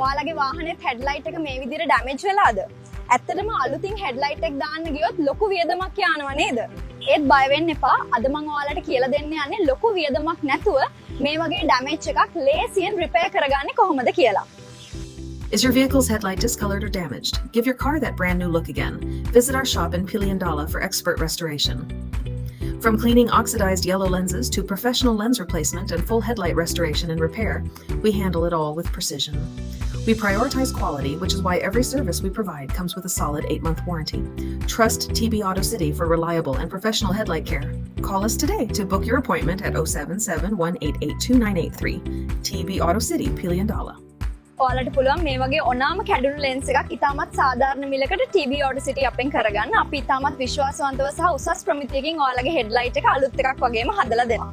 ඔයාලගේ වාහනේ headlight එක මේ විදිහට damage වෙලාද? ඇත්තටම අලුතින් headlight එක දාන්න ගියොත් ලොකු වියදමක් යනවා නේද? ඒත් බය වෙන්න එපා. අද මම ඔයාලට කියලා දෙන්න යන්නේ ලොකු වියදමක් නැතුව මේ වගේ damage එකක් ලේසියෙන් repair කරගන්නේ කොහොමද කියලා. Is your vehicle's headlight discolored or damaged? Give your car that brand new look again. Visit our shop in Piliyandala for expert restoration. From cleaning oxidized yellow lenses to professional lens replacement and full headlight restoration and repair, we handle it all with precision. We prioritize quality, which is why every service we provide comes with a solid 8-month warranty. Trust TB Auto City for reliable and professional headlight care. Call us today to book your appointment at 077-1882-983. TB Auto City, Piliyandala. ඔයාලට පුළුවන් මේ වගේ ඔනාම කැඩුණු lens එකක් ඉතාමත් සාධාරණ මිලකට TB Auto City අපෙන් කරගන්න. අපි ඉතාමත් විශ්වාසවන්තව සහ උසස් ප්‍රමිතියකින් ඔයාලගේ headlight එක අලුත් එකක් වගේම හදලා දෙනවා.